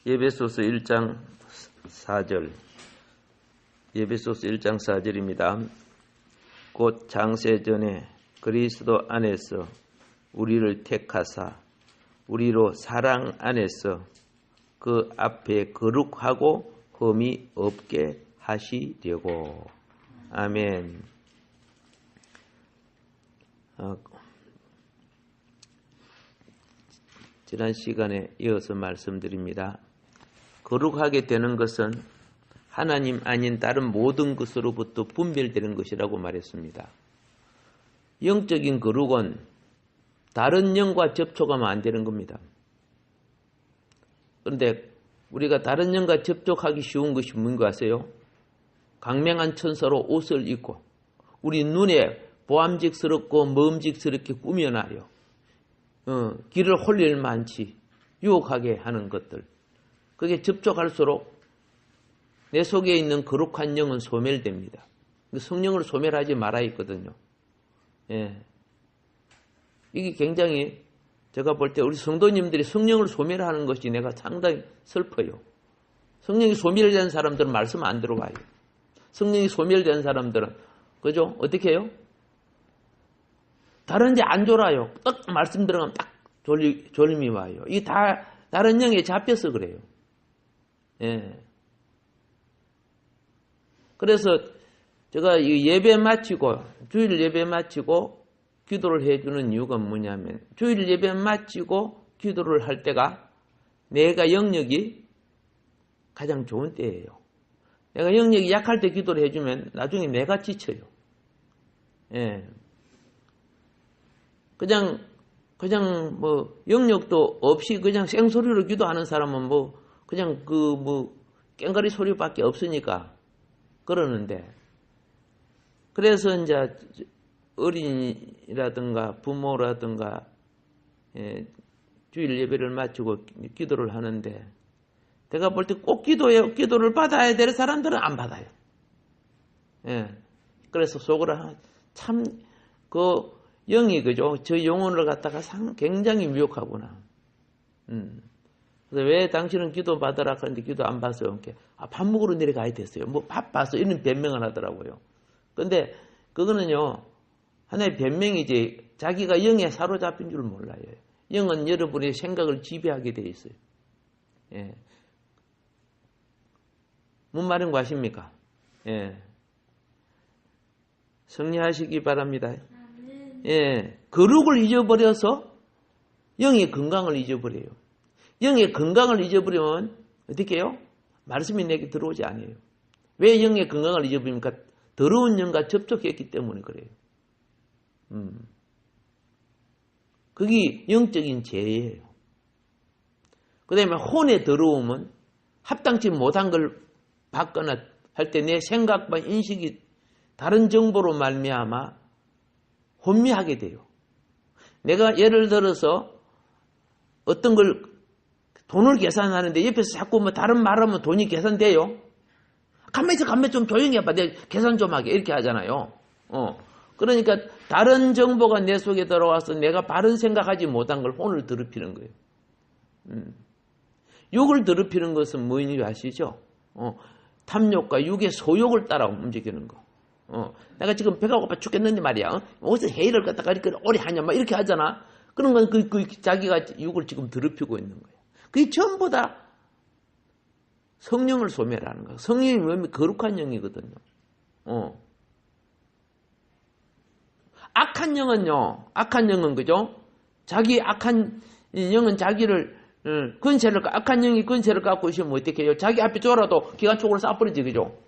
에베소서 1장 4절. 에베소서 1장 4절입니다. 곧 장세전에 그리스도 안에서 우리를 택하사 우리로 사랑 안에서 그 앞에 거룩하고 흠이 없게 하시려고. 아멘. 지난 시간에 이어서 말씀드립니다. 거룩하게 되는 것은 하나님 아닌 다른 모든 것으로부터 분별되는 것이라고 말했습니다. 영적인 거룩은 다른 영과 접촉하면 안 되는 겁니다. 그런데 우리가 다른 영과 접촉하기 쉬운 것이 뭔가 아세요? 강명한 천사로 옷을 입고 우리 눈에 보암직스럽고 먹음직스럽게 꾸며놔요. 길을 홀릴 만치 유혹하게 하는 것들. 그게 접촉할수록 내 속에 있는 거룩한 영은 소멸됩니다. 성령을 소멸하지 말아야 했거든요. 예. 이게 굉장히 제가 볼 때 우리 성도님들이 성령을 소멸하는 것이 내가 상당히 슬퍼요. 성령이 소멸된 사람들은 말씀 안 들어가요. 성령이 소멸된 사람들은 그죠? 어떻게 해요? 다른 데 안 졸아요. 딱 말씀 들어가면 딱 졸림이 와요. 이게 다 다른 영에 잡혀서 그래요. 예. 그래서 제가 이 예배 마치고 주일 예배 마치고 기도를 해주는 이유가 뭐냐면 주일 예배 마치고 기도를 할 때가 내가 영역이 가장 좋은 때예요. 내가 영역이 약할 때 기도를 해주면 나중에 내가 지쳐요. 예. 그냥 뭐 영역도 없이 그냥 생소리로 기도하는 사람은 그냥 깽가리 소리밖에 없으니까 그러는데, 그래서 이제 어린이라든가 부모라든가 주일 예배를 마치고 기도를 하는데 제가 볼 때 꼭 기도를 받아야 될 사람들은 안 받아요. 예. 그래서 속으로 참 영이 그죠? 저 영혼을 갖다가 굉장히 미혹하구나. 그래서 왜 당신은 기도 받으라 하는데 기도 안 받아요? 밥 먹으러 내려가야 됐어요. 밥 봤어. 이런 변명을 하더라고요. 근데 그거는요, 하나의 변명이지 자기가 영에 사로잡힌 줄 몰라요. 영은 여러분의 생각을 지배하게 돼 있어요. 예. 뭔 말인 거 아십니까? 예. 승리하시기 바랍니다. 예. 거룩을 잊어버려서 영의 건강을 잊어버려요. 영의 건강을 잊어버리면 어떻게 해요? 말씀이 내게 들어오지 않아요. 왜 영의 건강을 잊어버립니까? 더러운 영과 접촉했기 때문에 그래요. 그게 영적인 죄예요. 그 다음에 혼의 더러움은 합당치 못한 걸 받거나 할 때 내 생각과 인식이 다른 정보로 말미암아 혼미하게 돼요. 내가 예를 들어서 어떤 걸 돈을 계산하는데 옆에서 자꾸 다른 말하면 돈이 계산돼요? 가만히 좀 조용히 해봐. 내가 계산 좀 하게. 이렇게 하잖아요. 그러니까 다른 정보가 내 속에 들어와서 내가 바른 생각하지 못한 걸 혼을 더럽히는 거예요. 육을 더럽히는 것은 뭐인지 아시죠? 탐욕과 육의 소욕을 따라 움직이는 거. 내가 지금 배가 고파 죽겠는데 말이야. 어디서 회의를 갖다가 이렇게 오래 하냐, 막 이렇게 하잖아. 그런 건 자기가 육을 지금 더럽히고 있는 거예요. 그게 전부 다 성령을 소멸하는 거예요. 성령이 뭐냐면 거룩한 영이거든요. 악한 영은 그죠? 자기 악한 영은 자기를 악한 영이 권세를 갖고 있으면 어떻게 해요? 자기 앞에 졸아도 기관총으로 쏴버리지, 그죠?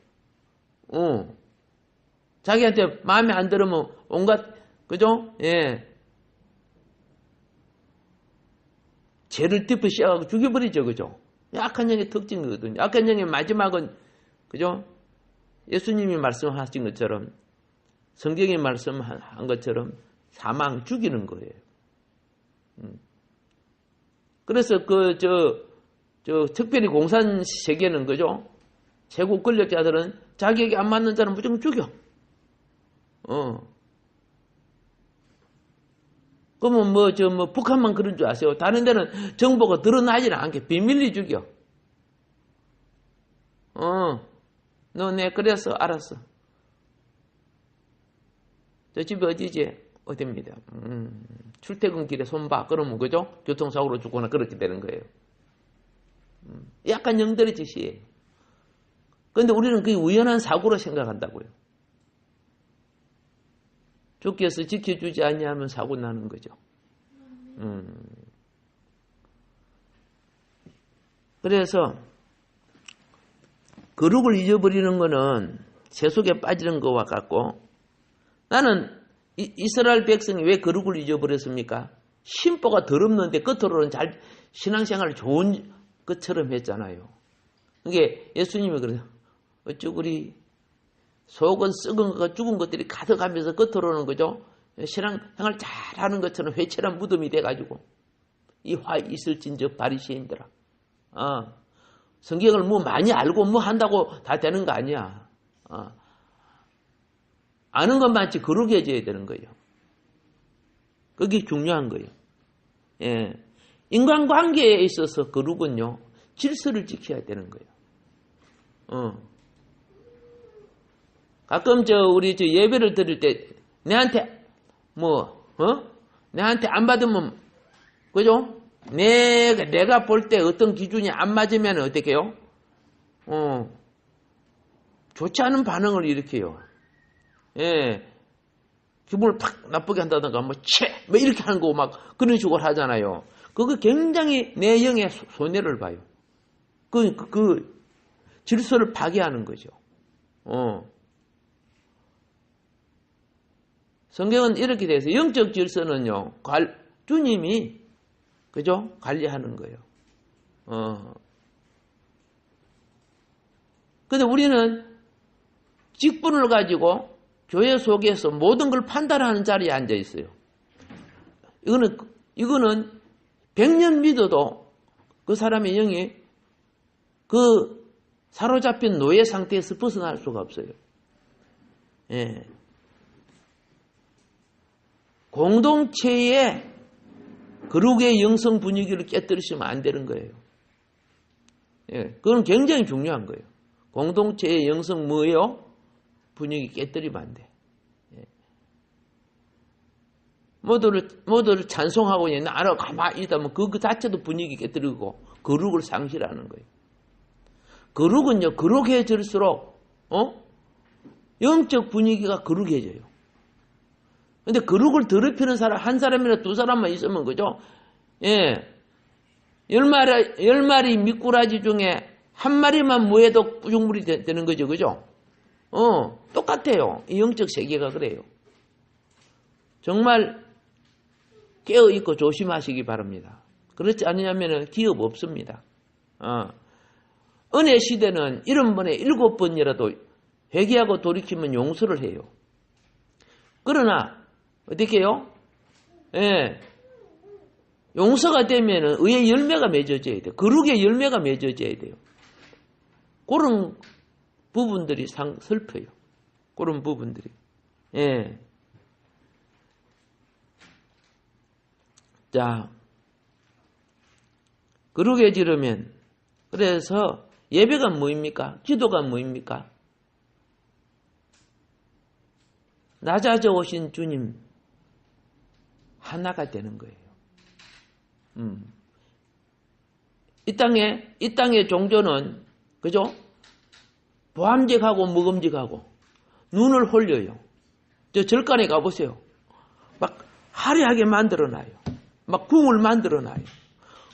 자기한테 마음에 안 들으면 온갖, 그죠? 예. 죄를 덮어 씌워가지고 죽여버리죠, 그죠? 악한 영의 특징이거든요. 악한 영의 마지막은, 그죠? 예수님이 말씀하신 것처럼, 성경이 말씀한 것처럼 사망, 죽이는 거예요. 그래서 특별히 공산 세계는, 그죠? 최고 권력자들은 자기에게 안 맞는 자는 무조건 죽여. 그러면 북한만 그런 줄 아세요? 다른 데는 정보가 드러나지는 않게 비밀리 죽여. 너 그래서 알았어. 저 집이 어디지? 어딥니다. 출퇴근길에 손봐. 그러면 그죠? 교통사고로 죽거나 그렇게 되는 거예요. 약간 영들의 짓이에요. 그런데 우리는 그게 우연한 사고로 생각한다고요. 주께서 지켜주지 않냐면 사고 나는 거죠. 그래서 거룩을 잊어버리는 것은 세속에 빠지는 것과 같고, 나는 이스라엘 백성이 왜 거룩을 잊어버렸습니까? 심보가 더럽는데 겉으로는 잘 신앙생활을 좋은 것처럼 했잖아요. 그게 예수님이 그래요. 어쭈구리 속은 썩은 것과 죽은 것들이 가득하면서 겉으로는 그죠? 신앙생활 잘하는 것처럼 회칠한 무덤이 돼가지고 이 화 있을진저 바리새인들아. 성경을 뭐 많이 알고 뭐 한다고 다 되는 거 아니야. 아는 것만치 거룩해져야 되는 거예요. 그게 중요한 거예요. 예. 인간관계에 있어서 거룩은요, 질서를 지켜야 되는 거예요. 가끔 우리 예배를 드릴 때 내한테 내한테 안 받으면 그죠? 내가 볼 때 어떤 기준이 안 맞으면 어떻게 해요? 좋지 않은 반응을 일으켜요. 예. 기분을 팍 나쁘게 한다든가, 뭐 이렇게 하는 거 막 그런 식으로 하잖아요. 그거 굉장히 내 영에 손해를 봐요. 그 질서를 파괴하는 거죠. 성경은 이렇게 돼서 영적 질서는요, 주님이, 그죠? 관리하는 거예요. 근데 우리는 직분을 가지고 교회 속에서 모든 걸 판단하는 자리에 앉아 있어요. 이거는 100년 믿어도 그 사람의 영이 그 사로잡힌 노예 상태에서 벗어날 수가 없어요. 예. 공동체의 거룩의 영성 분위기를 깨뜨리시면 안 되는 거예요. 예. 그건 굉장히 중요한 거예요. 공동체의 영성 뭐예요? 분위기 깨뜨리면 안 돼. 예. 모두를 찬송하고 있는 나라 가만히 있다면 그 자체도 분위기 깨뜨리고 거룩을 상실하는 거예요. 거룩은요, 거룩해질수록 영적 분위기가 거룩해져요. 근데 거룩을 더럽히는 사람 한 사람이나 두 사람만 있으면 그죠? 예. 10마리 미꾸라지 중에 한 마리만 무해도 뿌죽물이 되는 거죠. 그죠? 똑같아요. 이 영적 세계가 그래요. 정말 깨어있고 조심하시기 바랍니다. 그렇지 않으면 기업 없습니다. 은혜 시대는 70번에 7번이라도 회개하고 돌이키면 용서를 해요. 그러나 어떻게 해요? 예. 용서가 되면 의의 열매가 맺어져야 돼요. 거룩의 열매가 맺어져야 돼요. 그런 부분들이 슬퍼요. 그런 부분들이. 예. 자, 거룩해지려면, 그래서 예배가 뭐입니까? 기도가 뭐입니까? 낮아져 오신 주님 하나가 되는 거예요. 이 땅의 종교는 그죠? 보암직하고 먹음직하고 눈을 홀려요. 저 절간에 가보세요. 막 화려하게 만들어놔요. 막 궁을 만들어놔요.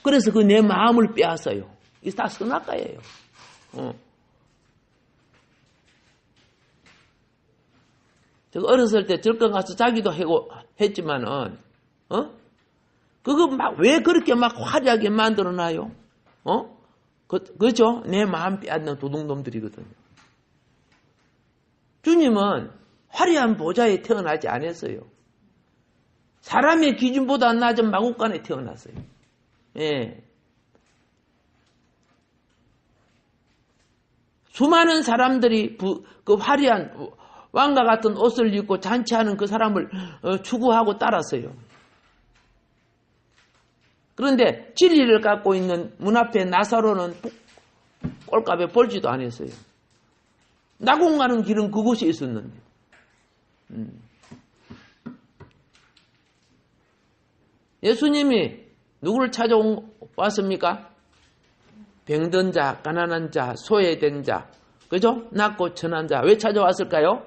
그래서 그 내 마음을 빼앗아요. 이게 다 선악과예요. 제가 어렸을 때 절간 가서 자기도 했지만은, 그거 막, 왜 그렇게 막 화려하게 만들어놔요? 그죠? 내 마음 빼앗는 도둑놈들이거든요. 주님은 화려한 보좌에 태어나지 않았어요. 사람의 기준보다 낮은 마국간에 태어났어요. 예. 수많은 사람들이 그 화려한 왕과 같은 옷을 입고 잔치하는 그 사람을 추구하고 따랐어요. 그런데 진리를 갖고 있는 문 앞에 나사로는 꼴값에 벌지도 않았어요. 낙원 가는 길은 그곳에 있었는데. 예수님이 누구를 찾아왔습니까? 병든 자, 가난한 자, 소외된 자, 그죠? 낮고 천한 자. 왜 찾아왔을까요?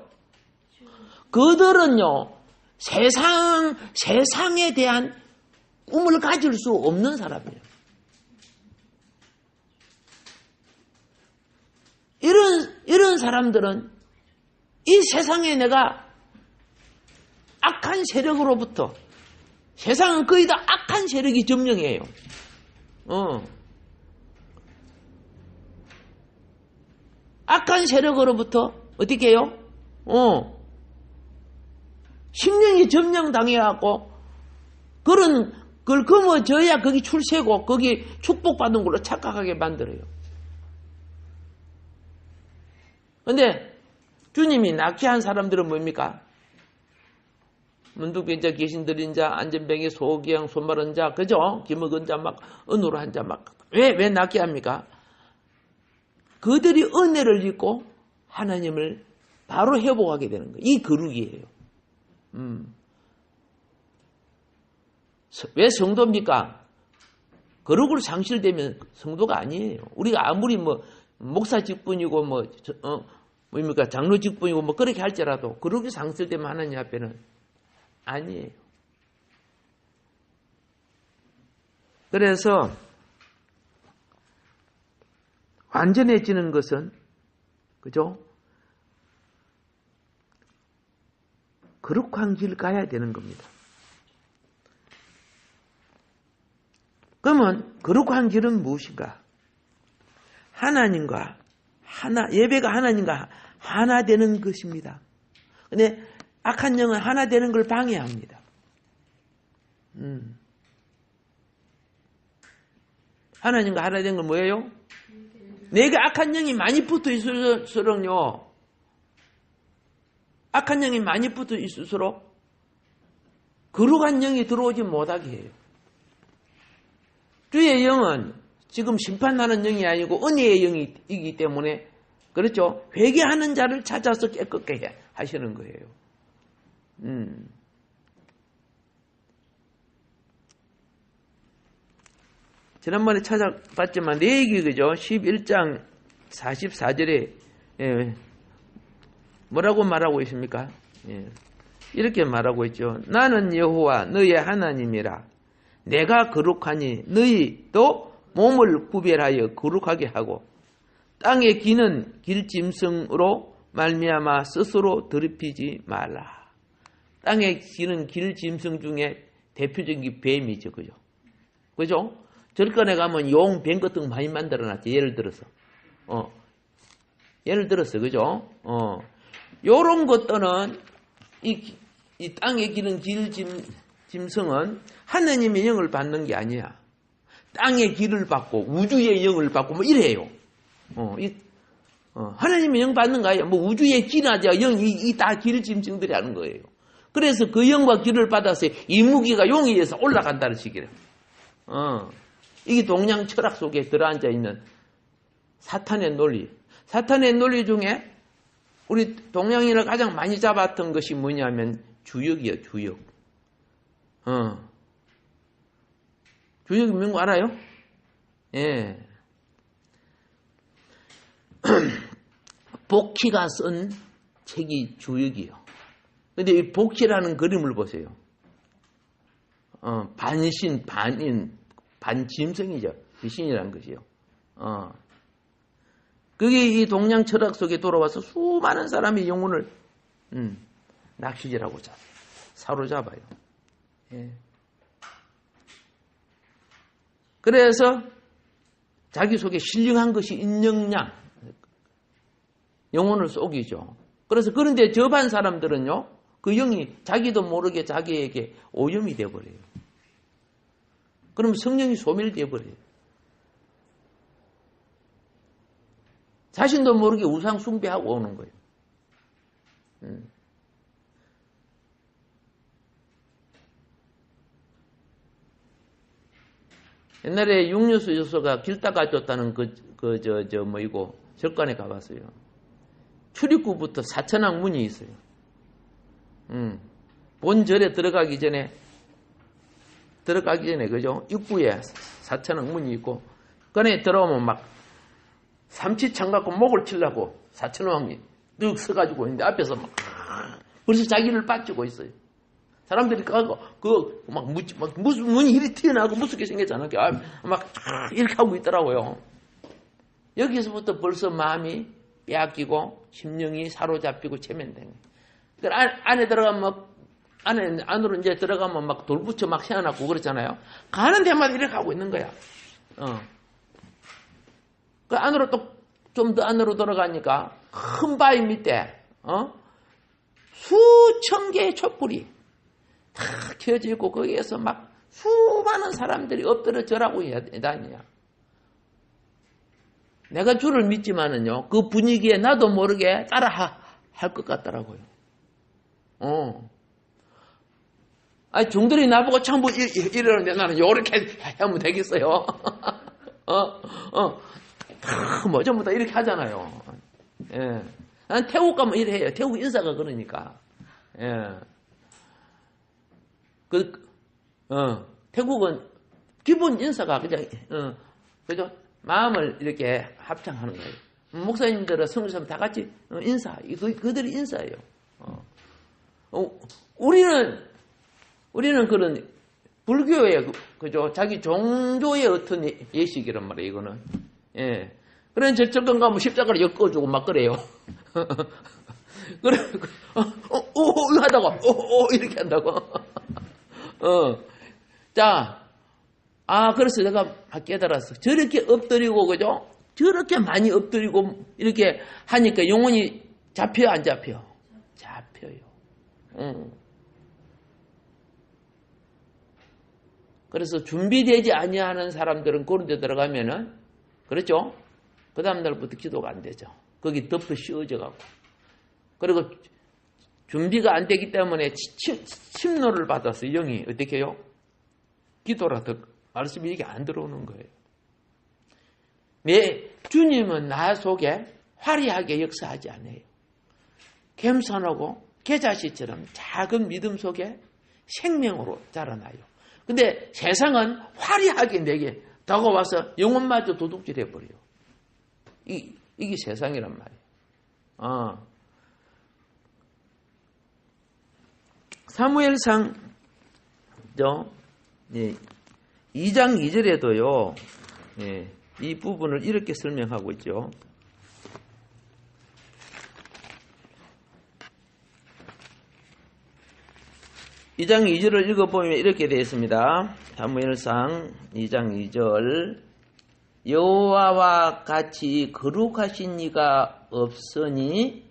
그들은요, 세상에 대한 꿈을 가질 수 없는 사람이에요. 이런 사람들은 이 세상에 내가 악한 세력으로부터, 세상은 거의 다 악한 세력이 점령해요. 악한 세력으로부터 어떻게 해요? 심령이 점령당해갖고 그걸 거머져야 거기 출세고 거기 축복받은 걸로 착각하게 만들어요. 근데 주님이 납치한 사람들은 뭡니까? 문득병자, 귀신들인 자, 안전병이, 소기양, 손마른 자, 그죠? 기먹은 자, 막 은으로한 자, 막 왜 납치합니까? 그들이 은혜를 입고 하나님을 바로 회복하게 되는 거예요. 이 거룩이에요. 왜 성도입니까? 거룩으로 상실되면 성도가 아니에요. 우리가 아무리 목사 직분이고 뭡니까? 장로 직분이고 그렇게 할지라도 거룩이 상실되면 하나님 앞에는 아니에요. 그래서 완전해지는 것은, 그죠? 거룩한 길 가야 되는 겁니다. 그러면 거룩한 길은 무엇인가? 하나님과 예배가 하나님과 하나 되는 것입니다. 근데 악한 영은 하나 되는 걸 방해합니다. 하나님과 하나 되는 건 뭐예요? 내게 악한 영이 많이 붙어 있을수록요. 악한 영이 많이 붙어 있을수록 거룩한 영이 들어오지 못하게 해요. 주의 영은 지금 심판하는 영이 아니고 은혜의 영이기 때문에, 그렇죠? 회개하는 자를 찾아서 깨끗게 하시는 거예요. 지난번에 찾아봤지만 레위기, 그죠? 11장 44절에 뭐라고 말하고 있습니까? 이렇게 말하고 있죠. 나는 여호와 너의 하나님이라. 내가 거룩하니 너희도 몸을 구별하여 거룩하게 하고 땅에 기는 길짐승으로 말미암아 스스로 더럽히지 말라. 땅에 기는 길짐승 중에 대표적인 게 뱀이죠. 그죠? 그죠? 절간에 가면 용, 뱀 같은 거 많이 만들어놨지. 예를 들어서. 그죠? 요런 것들은, 이 땅에 기는 길짐승은 하느님의 영을 받는 게 아니야. 땅의 길을 받고, 우주의 영을 받고, 이래요. 하나님의 영 받는 거예요. 우주의 길하자, 영이 다 길짐승들이 하는 거예요. 그래서 그 영과 길을 받아서 이 무기가 용에 의해서 올라간다는 식이래요. 이게 동양 철학 속에 들어앉아 있는 사탄의 논리. 사탄의 논리 중에 우리 동양인을 가장 많이 잡았던 것이 뭐냐면 주역이에요, 주역. 주역이 뭔거 알아요? 예. 복희가 쓴 책이 주역이에요. 근데 이 복희라는 그림을 보세요. 반신, 반인, 반짐승이죠. 귀신이라는 것이요. 그게 이 동양 철학 속에 돌아와서 수많은 사람의 영혼을 낚시질하고 사로잡아요. 예. 그래서 자기 속에 신령한 것이 인정량, 영혼을 속이죠. 그래서 그런데 접한 사람들은요, 그 영이 자기도 모르게 자기에게 오염이 되어버려요. 그럼 성령이 소멸되어버려요. 자신도 모르게 우상 숭배하고 오는 거예요. 옛날에 육류수 여소가 길 닦아줬다는 이거 절간에 가봤어요. 출입구부터 사천왕 문이 있어요. 본절에 들어가기 전에, 그죠? 입구에 사천왕 문이 있고, 그네 들어오면 막 삼치창 갖고 목을 치려고 사천왕이 뚝 서가지고 있는데 앞에서 막 벌써 자기를 빠지고 있어요. 사람들이 가고 무슨 문이 이리 튀어나오고 무섭게 생겼잖아요. 막 이렇게 하고 있더라고요. 여기서부터 벌써 마음이 빼앗기고 심령이 사로잡히고 체면된 거예요. 안에 들어가면 안으로 이제 들어가면 막 돌붙여 막 세워놨고 그렇잖아요. 가는 데마다 이렇게 하고 있는 거야. 그 안으로 또 좀 더 안으로 들어가니까 큰 바위 밑에 수천 개의 촛불이 다 켜져 있고 거기에서 막 수많은 사람들이 엎드려 절하고 다니냐. 내가 주를 믿지만은요, 그 분위기에 나도 모르게 따라 할 것 같더라고요. 아니, 종들이 나보고 전부 이러는데 나는 요렇게 하면 되겠어요? 뭐 전부 다 이렇게 하잖아요. 예. 난 태국 가면 이래 해요. 태국 인사가 그러니까. 예. 태국은 기본 인사가 그냥, 그죠? 마음을 이렇게 합창하는 거예요. 목사님들은 성도사님 다 같이 인사. 그들이 인사예요. 우리는 그런 불교의 그죠? 자기 종교의 어떤 예식이란 말이에요, 이거는. 예. 그래, 저쪽은 가면 십자가를 엮어주고 막 그래요. 그래, 이거 하다가, 이렇게 한다고. 자, 그래서 내가 깨달았어. 저렇게 엎드리고, 그죠? 저렇게 많이 엎드리고, 이렇게 하니까 영혼이 잡혀요, 안 잡혀요? 잡혀요. 그래서 준비되지 아니하는 사람들은 그런 데 들어가면은, 그렇죠? 그 다음날부터 기도가 안 되죠. 거기 덮어 씌워져 갖고. 그리고 준비가 안 되기 때문에 침노를 받아서 영이 어떻게 해요? 기도라도 말씀이 이게 안 들어오는 거예요. 주님은 나 속에 화려하게 역사하지 않아요. 겸손하고 계자씨처럼 작은 믿음 속에 생명으로 자라나요. 근데 세상은 화려하게 내게 다가와서 영혼마저 도둑질 해버려요. 이게 세상이란 말이에요. 사무엘상 2장 2절에도요. 이 부분을 이렇게 설명하고 있죠. 2장 2절을 읽어보면 이렇게 되어 있습니다. 사무엘상 2장 2절 여호와와 같이 거룩하신 이가 없으니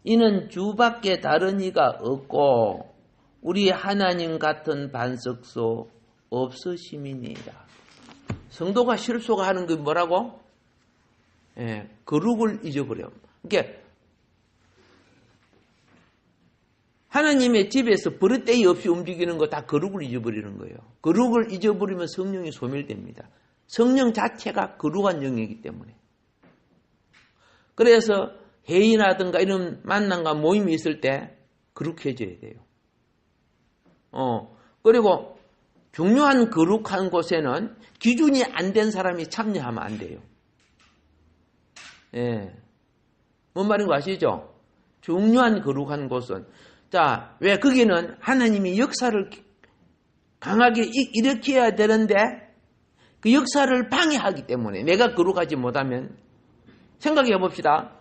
이는 주밖에 다른 이가 없고 우리 하나님 같은 반석소 없으심이니이다. 성도가 실수하는 게 뭐라고? 거룩을 잊어버려. 그러니까 하나님의 집에서 버릇대이 없이 움직이는 거 다 거룩을 잊어버리는 거예요. 거룩을 잊어버리면 성령이 소멸됩니다. 성령 자체가 거룩한 영이기 때문에. 그래서 회의라든가 이런 만남과 모임이 있을 때 거룩해져야 돼요. 그리고 중요한 거룩한 곳에는 기준이 안 된 사람이 참여하면 안 돼요. 뭔 말인 거 아시죠? 중요한 거룩한 곳은. 자, 왜 거기는 하나님이 역사를 강하게 일으켜야 되는데 그 역사를 방해하기 때문에 내가 거룩하지 못하면 생각해 봅시다.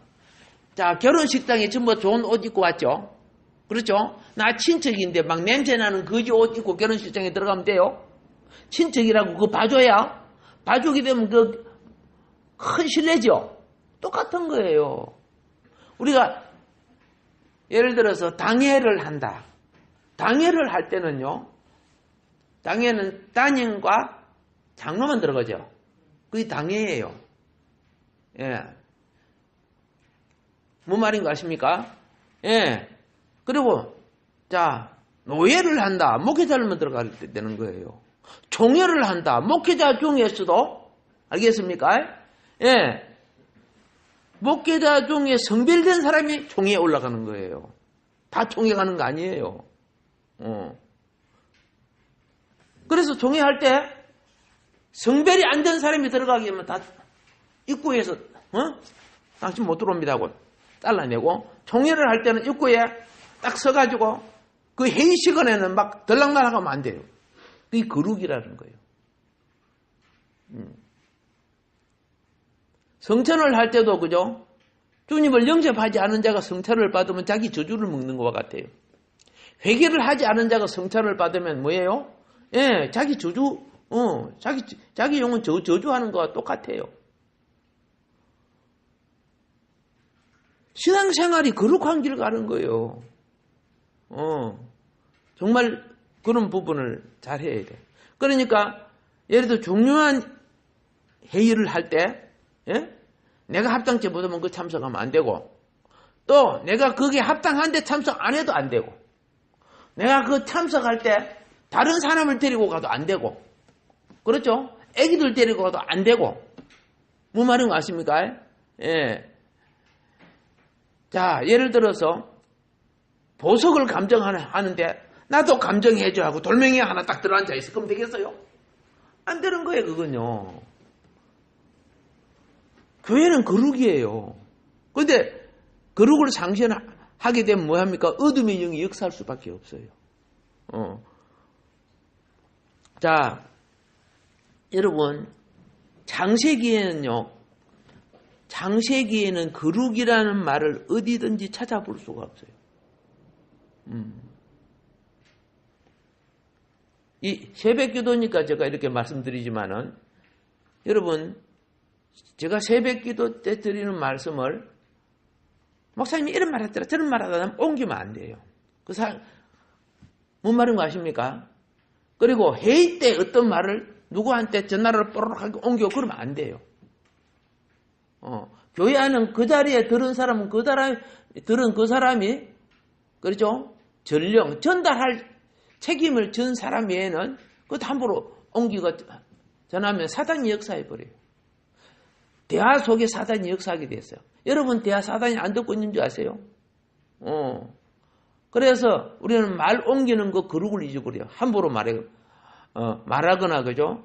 자, 결혼식장에 전부 좋은 옷 입고 왔죠? 그렇죠? 나 친척인데 막 냄새나는 거지 옷 입고 결혼식장에 들어가면 돼요? 친척이라고 그거 봐줘야? 봐주게 되면 그 큰 신뢰죠? 똑같은 거예요. 우리가 예를 들어서 당회를 한다. 당회를 할 때는요. 당회는 단임과 장로만 들어가죠. 그게 당회예요. 뭔 말인 거 아십니까? 그리고 자 노예를 한다. 목회자를만 들어갈 때 되는 거예요. 종회를 한다. 목회자 중에서도 알겠습니까? 목회자 중에 성별된 사람이 총회에 올라가는 거예요. 다 총회 가는 거 아니에요. 그래서 총회할 때 성별이 안 된 사람이 들어가게 하면 다 입구에서 당신 못 들어옵니다 하고 잘라내고, 총회를 할 때는 입구에 딱 서가지고 그 회의 시간에는 막 들락날락하면 안 돼요. 그게 거룩이라는 거예요. 성천을 할 때도 그죠? 주님을 영접하지 않은 자가 성찬을 받으면 자기 저주를 먹는 것과 같아요. 회개를 하지 않은 자가 성찬을 받으면 뭐예요? 예, 자기 저주, 자기 영혼 저주하는 것과 똑같아요. 신앙생활이 거룩한 길 가는 거예요. 정말 그런 부분을 잘 해야 돼. 그러니까 예를 들어 중요한 회의를 할 때, 예? 내가 합당죄 묻으면 그 참석하면 안 되고, 또 내가 거기에 합당한데 참석 안 해도 안 되고, 내가 그 참석할 때 다른 사람을 데리고 가도 안 되고, 그렇죠? 애기들 데리고 가도 안 되고, 뭐 말인 거 아십니까? 예. 자, 예를 들어서 보석을 감정하는데 나도 감정해줘 하고 돌멩이 하나 딱 들어앉아 있어. 그럼 되겠어요? 안 되는 거예요, 그건요. 교회는 거룩이에요. 그런데 거룩을 상실하게 되면 뭐합니까? 어둠의 영이 역사할 수밖에 없어요. 자, 여러분, 창세기에는 거룩이라는 말을 어디든지 찾아볼 수가 없어요. 이 새벽 기도니까 제가 이렇게 말씀드리지만은, 여러분, 제가 새벽 기도 때 드리는 말씀을 목사님이 이런 말 했더라 저런 말 하다 하면 옮기면 안 돼요. 뭔 말인 거 아십니까? 그리고 회의 때 어떤 말을 누구한테 전화를 뽀로록하게 옮겨 그러면 안 돼요. 교회 안은 그 자리에 들은 사람은 들은 그 사람이, 그렇죠? 전달할 책임을 진 사람 외에는 그것도 함부로 옮기고 전하면 사단이 역사해버려요. 대화 속에 사단이 역사하게 됐어요. 여러분, 대화 사단이 안 듣고 있는 줄 아세요? 그래서 우리는 말 옮기는 거 거룩을 잊어버려요. 함부로 말하거나, 그죠?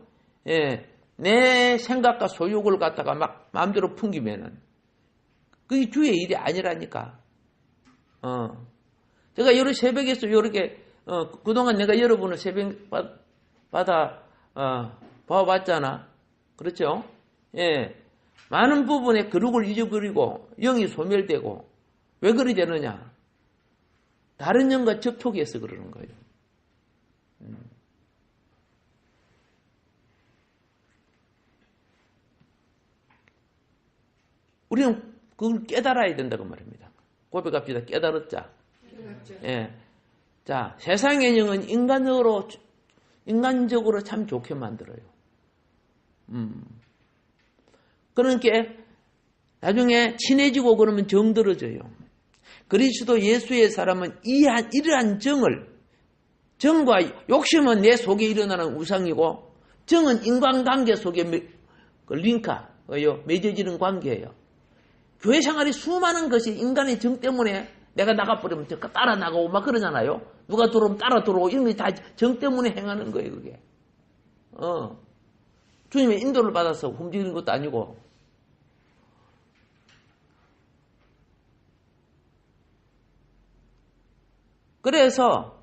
예, 내 생각과 소욕을 갖다가 막 마음대로 풍기면은 그게 주의 일이 아니라니까. 제가 여러 새벽에서 이렇게 그동안 내가 여러분을 새벽 봐왔잖아. 그렇죠? 예. 많은 부분에 거룩을 잊어버리고 영이 소멸되고, 왜 그리 되느냐? 다른 영과 접촉해서 그러는 거예요. 우리는 그걸 깨달아야 된다고 말입니다. 고백합시다. 깨달았자. 예. 자, 세상의 영은 인간적으로 참 좋게 만들어요. 그러니까 나중에 친해지고 그러면 정들어져요. 그리스도 예수의 사람은 이러한 정과 욕심은 내 속에 일어나는 우상이고, 정은 인간관계 속에 맺어지는 관계예요. 교회 생활이 수많은 것이 인간의 정 때문에 내가 나가버리면 따라 나가고 막 그러잖아요. 누가 들어오면 따라 들어오고, 이런 게 다 정 때문에 행하는 거예요, 그게. 주님의 인도를 받아서 움직이는 것도 아니고. 그래서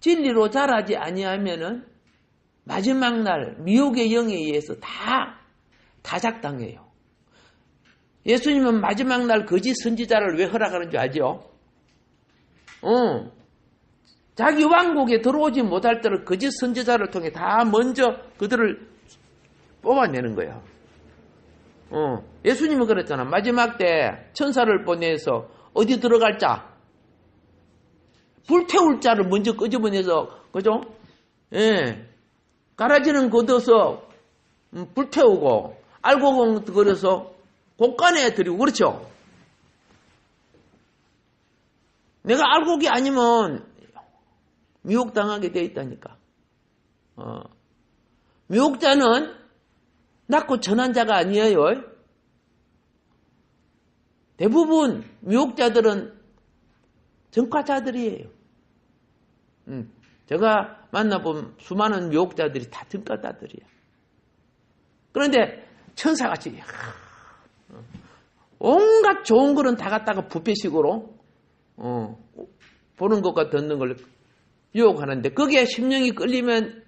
진리로 자라지 아니하면은 마지막 날 미혹의 영에 의해서 다 타작당해요. 예수님은 마지막 날 거짓 선지자를 왜 허락하는 줄 알죠? 자기 왕국에 들어오지 못할 때를 거짓 선지자를 통해 다 먼저 그들을 뽑아내는 거예요. 예수님은 그랬잖아. 마지막 때 천사를 보내서 어디 들어갈 자, 불태울 자를 먼저 끄집어내서, 그죠? 예. 가라지는 걷어서 불태우고, 알고 그래서 곳간에 드리고, 그렇죠? 내가 알고기 아니면 미혹당하게 돼 있다니까. 미혹자는 낳고 전한 자가 아니에요. 대부분 미혹자들은 전과자들이에요. 제가 만나본 수많은 미혹자들이 다 전과자들이에요. 그런데 천사같이 온갖 좋은 거는 다 갖다가 부패식으로 보는 것과 듣는 걸 유혹하는데 거기에 심령이 끌리면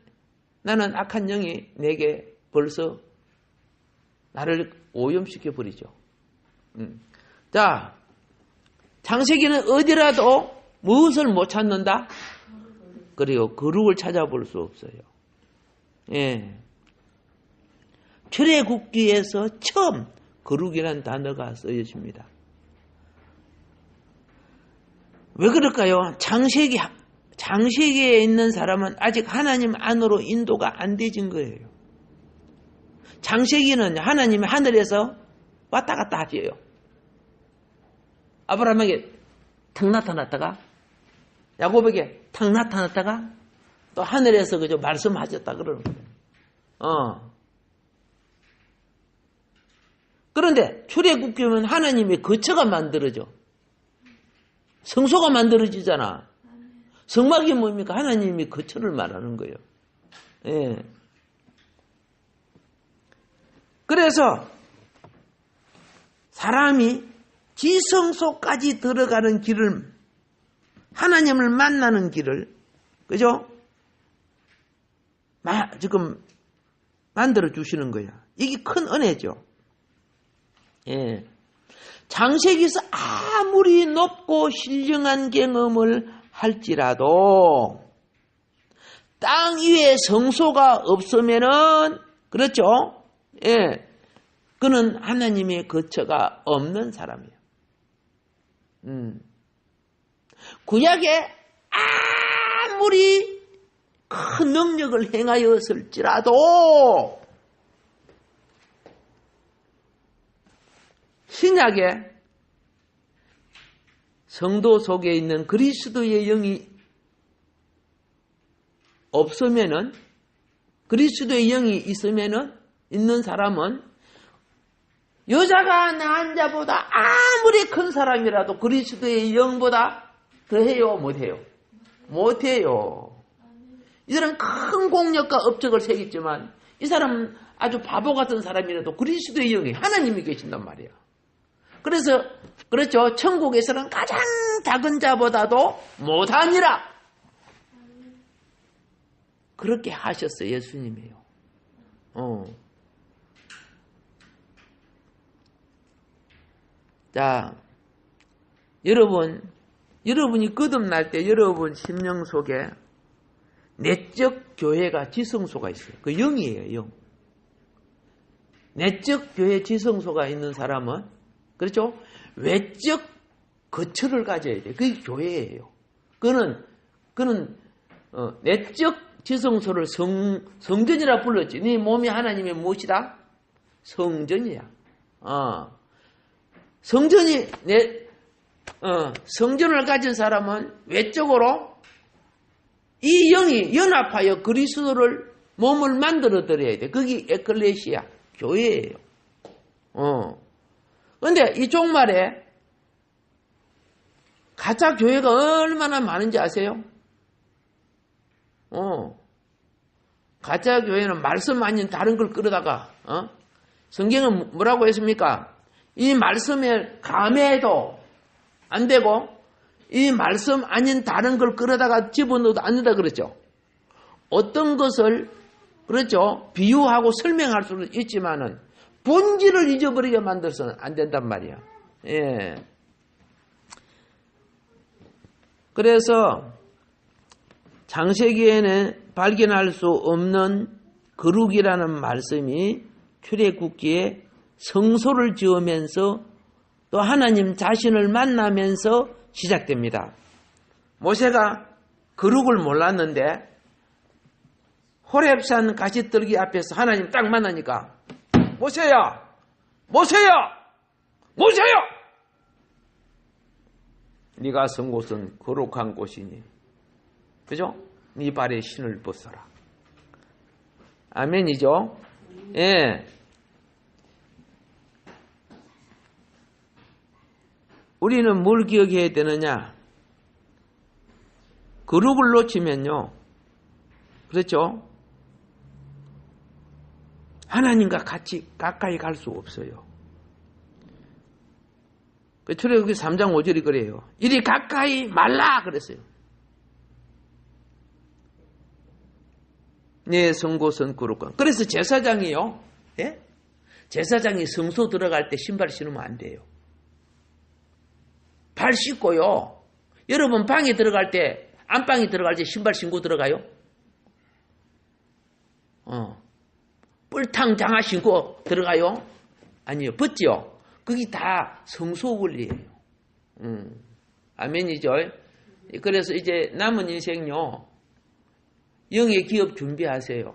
나는 악한 영이 내게 벌써 나를 오염시켜 버리죠. 자, 창세기는 어디라도 무엇을 못 찾는다? 그래요. 거룩을 찾아볼 수 없어요. 예. 출애굽기에서 처음 거룩이라는 단어가 쓰여집니다. 왜 그럴까요? 창세기에 있는 사람은 아직 하나님 안으로 인도가 안 되진 거예요. 창세기는 하나님이 하늘에서 왔다 갔다 하세요. 아브라함에게 탁 나타났다가 야곱에게 탁 나타났다가 또 하늘에서 그저 말씀하셨다 그러는 거예요. 그런데 출애굽기면 하나님의 거처가 만들어져. 성소가 만들어지잖아. 성막이 뭡니까? 하나님이 거처를 말하는 거예요. 예. 그래서 사람이 지성소까지 들어가는 길을, 하나님을 만나는 길을, 그죠? 지금 만들어 주시는 거야. 이게 큰 은혜죠. 예. 창세기에서 아무리 높고 신령한 경험을 할지라도 땅 위에 성소가 없으면은, 그렇죠? 예. 그는 하나님의 거처가 없는 사람이에요. 구약에 아무리 큰 능력을 행하였을지라도 신약에 성도 속에 있는 그리스도의 영이 없으면은, 그리스도의 영이 있는 사람은 여자가 낳은 자보다 아무리 큰 사람이라도 그리스도의 영보다 더해요, 못해요? 못해요. 이 사람은 큰 공력과 업적을 새겼지만 이 사람은 아주 바보 같은 사람이라도 그리스도의 영이 하나님이 계신단 말이야. 그래서 그렇죠. 천국에서는 가장 작은 자보다도 못하니라. 그렇게 하셨어요. 예수님이요. 자, 여러분이 거듭날 때 여러분 심령 속에 내적 교회가 지성소가 있어요. 그 영이에요. 영. 내적 교회 지성소가 있는 사람은, 그렇죠? 외적 거처를 가져야 돼요. 그게 교회예요. 그는 내적 지성소를 성전이라 불렀지. 네 몸이 하나님의 무엇이다? 성전이야. 성전을 가진 사람은 외적으로 이 영이 연합하여 그리스도를 몸을 만들어 드려야 돼. 그게 에클레시아, 교회예요. 그런데 이 종말에 가짜 교회가 얼마나 많은지 아세요? 가짜 교회는 말씀 아닌 다른 걸 끌어다가, 성경은 뭐라고 했습니까? 이 말씀에 감해도 안 되고, 이 말씀 아닌 다른 걸 끌어다가 집어넣어도 안 된다 그랬죠. 어떤 것을, 그렇죠, 비유하고 설명할 수는 있지만은 본질을 잊어버리게 만들어서는 안 된단 말이야. 예. 그래서 창세기에는 발견할 수 없는 거룩이라는 말씀이 출애굽기에 성소를 지으면서 또 하나님 자신을 만나면서 시작됩니다. 모세가 거룩을 몰랐는데 호렙산 가시떨기 앞에서 하나님 딱 만나니까 모세야! 모세야! 모세야! 네가 선 곳은 거룩한 곳이니, 그죠? 네 발에 신을 벗어라. 아멘이죠? 예. 우리는 뭘 기억해야 되느냐? 그룹을 놓치면요. 그렇죠? 하나님과 같이 가까이 갈 수 없어요. 출애굽기 3장 5절이 그래요. 이리 가까이 말라 그랬어요. 내 성곳은 거룩한. 그래서 제사장이요. 예? 제사장이 성소 들어갈 때 신발 신으면 안 돼요. 발 씻고요. 여러분 방에 들어갈 때, 안방에 들어갈 때 신발 신고 들어가요? 뿔탕 장화 신고 들어가요? 아니요. 벗지요? 그게 다 성소 원리예요. 아멘이죠? 그래서 이제 남은 인생요. 영의 기업 준비하세요.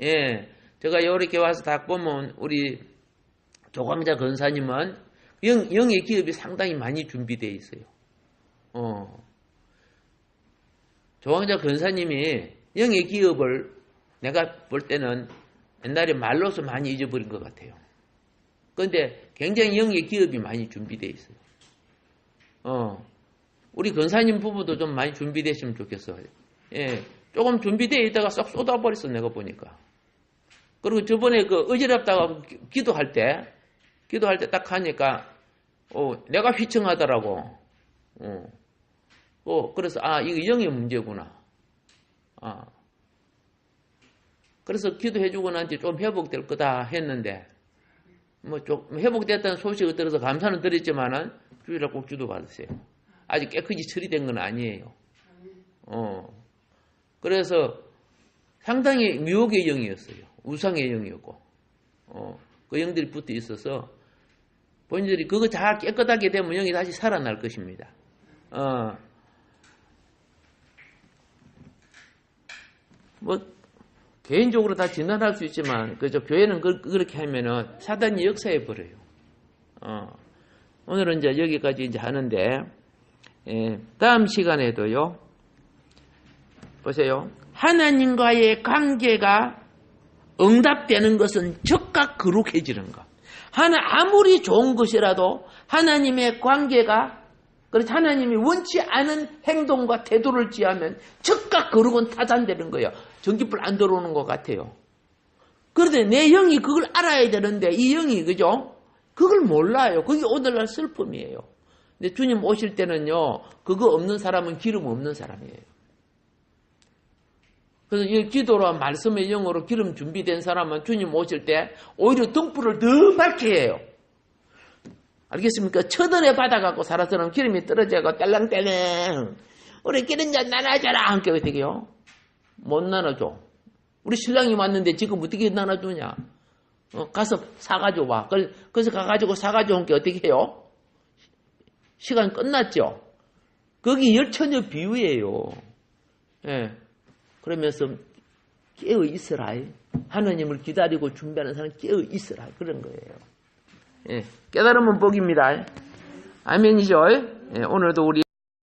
예. 제가 이렇게 와서 딱 보면 우리 조광자 권사님은 영의 기업이 상당히 많이 준비되어 있어요. 조광자 권사님이 영의 기업을 내가 볼 때는 옛날에 말로서 많이 잊어버린 것 같아요. 그런데 굉장히 영의 기업이 많이 준비되어 있어요. 우리 권사님 부부도 좀 많이 준비되시면 좋겠어요. 예. 조금 준비되어 있다가 싹 쏟아버렸어, 내가 보니까. 그리고 저번에 그 어지럽다가 기도할 때 딱 하니까, 내가 휘청하더라고. 그래서, 이거 영의 문제구나. 그래서 기도해주고 나한테 좀 회복될 거다 했는데, 좀 회복됐다는 소식을 들어서 감사는 드렸지만은, 주일날 꼭 기도 받으세요. 아직 깨끗이 처리된 건 아니에요. 그래서 상당히 미혹의 영이었어요. 우상의 영이었고, 그 영들이 붙어 있어서, 본인들이 그거 잘 깨끗하게 되면 영이 다시 살아날 것입니다. 개인적으로 다 진단할 수 있지만, 교회는 그렇게 하면은 사단이 역사해버려요. 오늘은 이제 여기까지 이제 하는데, 다음 시간에도요, 보세요. 하나님과의 관계가 응답되는 것은 즉각 거룩해지는 것. 아무리 좋은 것이라도 하나님의 관계가, 그래서 하나님이 원치 않은 행동과 태도를 취하면 즉각 거룩은 타산되는 거예요. 전기불 안 들어오는 것 같아요. 그런데 내 영이 그걸 알아야 되는데 이 영이, 그죠? 그걸 몰라요. 그게 오늘날 슬픔이에요. 근데 주님 오실 때는요, 그거 없는 사람은 기름 없는 사람이에요. 그래서 이 기도로 말씀의 영으로 기름 준비된 사람은 주님 오실 때 오히려 등불을 더 밝게 해요. 알겠습니까? 첫은혜 받아갖고 살아서는 기름이 떨어져가 딸랑딸랑 우리 기름 좀 나눠줘라 함께 어떻게 해요? 못 나눠줘. 우리 신랑이 왔는데 지금 어떻게 나눠주냐? 가서 사가지고 와. 그래서 가가지고 사가지고 함께 어떻게 해요? 시간 끝났죠? 거기 열처녀 비유예요. 예. 그러면서 깨어 있으라. 하나님을 기다리고 준비하는 사람 깨어 있으라. 그런 거예요. 예. 깨달으면 복입니다. 아멘이죠? 예. 오늘도 우리